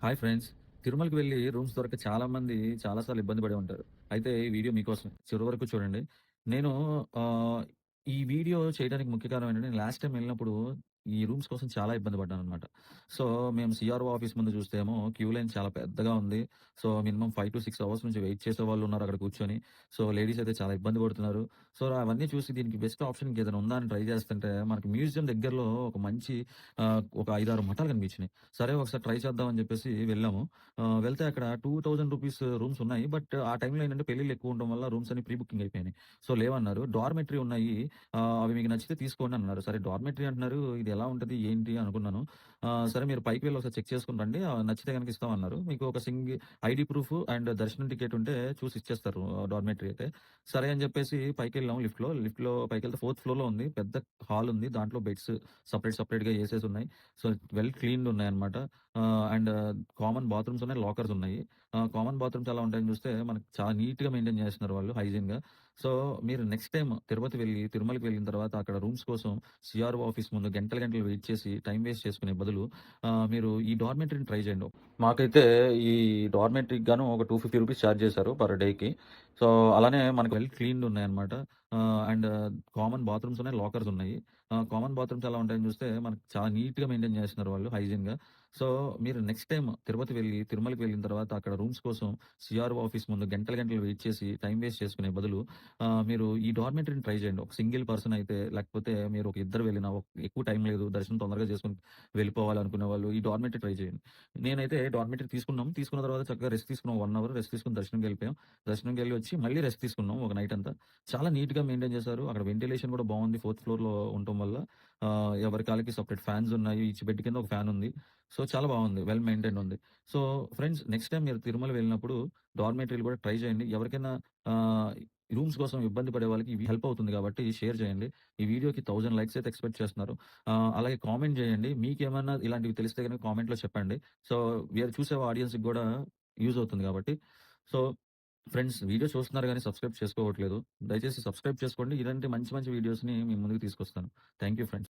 Hi friends. తిరుమలకి వెళ్లి rooms దొరక్క చాలామంది చాలా సార్లు ఇబ్బంది పడే ఉంటారు. అయితే ఈ వీడియో మీకోసమే. చివరి వరకు చూడండి. నేను ఆహ్, ఈ వీడియో చేయడానికి ముఖ్య కారణం ఏంటంటే, నేను లాస్ట్ టైమ్ వెళ్ళినప్పుడు ఈ రూమ్స్ కోసం చాలా ఇబ్బంది పడ్డాననమాట. సో, మేము సీఆర్ఓ ఆఫీస్ ముందు చూస్తే ఏమో క్యూ లైన్ చాలా పెద్దగా ఉంది. సో, మినిమమ్ 5-6 అవర్స్ నుంచి వెయిట్ చేసేవాళ్ళున్నారు అక్కడ కూర్చొని. సో, లేడీస్ అయితే చాలా ఇబ్బంది పడుతున్నారు. సో, అవన్నీ చూసి దీనికి బెస్ట్ ఆప్షన్ ఇంకేదైనా ఉందా అని ట్రై చేస్తుంటే, మనకి మ్యూజియం దగ్గరలో ఒక మంచి ఒక 5, 6 మఠాలు కనిపించినాయి. సరే ఒకసారి ట్రై చేద్దాం అని చెప్పేసి వెళ్ళాము. వెళ్తే అక్కడ ₹2000 రూమ్స్ ఉన్నాయి. బట్ ఆ టైంలో ఏంటంటే పెళ్ళిళ్ళు ఎక్కువ ఉండడం వల్ల రూమ్స్ అన్ని ప్రీ బుకింగ్ అయిపోయినాయి. సో లేవన్నారు. డార్మెటరీ ఉన్నాయి. అవి మీకు నచ్చితే తీసుకోండి అన్నారు. సరే డార్మెటరీ అంటున్నారు. ఇది ఎలా ఉంటది? ఏంటి? అనుకున్నాను. సరే మీరు పైకి వెళ్లి ఒకసారి చెక్ చేసుకొని రండి. నచ్చితే గనుక ఇస్తామన్నారు. మీకు ఒక ఐడీ ప్రూఫ్ అండ్ దర్శనం టికెట్ ఉంటే చూసి ఇచ్చేస్తారు డార్మెటరీ అయితే. సరే అని చెప్పేసి పైకెళ్ళాం లిఫ్ట్‌లో. లిఫ్ట్‌లో పైకెళ్తే 4థ్ ఫ్లోర్‌లో ఉంది. పెద్ద హాల్ ఉంది. దాంట్లో బెడ్స్ సెపరేట్‌గా ఏసేసి ఉన్నాయి. సో వెల్ క్లీన్డ్ ఉన్నాయన్నమాట. అండ్ కామన్ బాత్రూమ్స్ ఉన్నాయి. లాకర్స్ ఉన్నాయి. కామన్ బాత్రూమ్స్ ఎలా ఉంటాయని చూస్తే మనకు చాలా నీట్‌గా మెయింటైన్ చేస్తున్నారు వాళ్ళు హైజీన్‌గా. సో, మీరు నెక్స్ట్ టైమ్ తిరుమలకి వెళ్ళిన తర్వాత అక్కడ రూమ్స్ కోసం సీఆర్ఓ ఆఫీస్ ముందు గంటలు గంటలు వెయిట్ చేసి టైమ్ వేస్ట్ చేసుకునే బదులు మీరు ఈ డార్మెటరీని ట్రై చేయండి. మాకైతే ఈ డార్మెటరీకి గాను ఒక ₹250 చార్జ్ చేశారు పర్ డేకి. సో, అలానే మనకు వెల్ క్లీన్డ్ ఉన్నాయన్నమాట. అండ్ కామన్ బాత్రూమ్స్ ఉన్నాయి. లాకర్స్ ఉన్నాయి. కామన్ బాత్రూమ్స్ ఎలా ఉంటాయని చూస్తే మనకు చాలా నీట్‌గా మెయింటైన్ చేస్తున్నారు వాళ్ళు హైజీన్‌గా. సో, మీరు నెక్స్ట్ టైమ్ తిరుమలకి వెళ్ళిన తర్వాత అక్కడ రూమ్స్ కోసం సీఆర్ఓ ఆఫీస్ ముందు గంటలు గంటలు వెయిట్ చేసి టైమ్ వేస్ట్ చేసుకునే బదులు మీరు ఈ డార్మెటరీని ట్రై చేయండి. ఒక సింగిల్ పర్సన్ అయితే లేకపోతే మీరు ఒక ఇద్దరు వెళ్ళినా ఎక్కువ టైం లేదు. దర్శనం తొందరగా చేసుకొని వెళ్ళిపోవాలనుకునే వాళ్ళు ఈ డార్మెటరీ ట్రై చేయండి. నేనైతే డార్మెటరీ తీసుకున్నాం. తీసుకున్న తర్వాత చక్కగా రెస్ట్ తీసుకున్నాం. 1 అవర్ రెస్ట్ తీసుకొని దర్శనంకెళ్ళిపోయాం. దర్శనంకెళ్ళి వచ్చి మళ్ళీ రెస్ట్ తీసుకున్నాం ఒక నైట్ అంతా. చాలా నీట్‌గా మెయింటైన్ చేశారు. అక్కడ వెంటిలేషన్ కూడా బావుంది. 4థ్ ఫ్లోర్‌లో ఉండటం వల్ల ఎవరి కాళ్ళకి సెపరేట్ ఫ్యాన్స్ ఉన్నాయి. ఈచ్ బెడ్ కింద ఒక ఫ్యాన్ ఉంది. సో, చాలా బావుంది. వెల్ మెయింటైన్డ్ ఉంది. సో, ఫ్రెండ్స్ నెక్స్ట్ టైమ్ మీరు తిరుమల వెళ్ళినప్పుడు డార్మెటరీలు కూడా ట్రై చేయండి. ఎవరికైనా ఆహ్, రూమ్స్ కోసం ఇబ్బంది పడే వాళ్ళకి ఇవి హెల్ప్ అవుతుంది కాబట్టి షేర్ చేయండి. ఈ వీడియోకి 1000 లైక్స్ అయితే ఎక్స్‌పెక్ట్ చేస్తున్నారు. అలాగే కామెంట్ చేయండి. మీకేమన్నా ఇలాంటివి తెలిస్తే గనుక కామెంట్‌లో చెప్పండి. సో, చూసే ఆడియన్స్‌కి గూడా యూజ్ అవుతుంది కాబట్టి. సో, ఫ్రెండ్స్ వీడియో చూస్తున్నారు గానీ సబ్స్క్రైబ్ చేసుకోవట్లేదు. దయచేసి సబ్స్క్రైబ్ చేసుకోండి. ఇలాంటి మంచి మంచి వీడియోస్‌ని మీ ముందుకు తీసుకొస్తాను. Thank you friends.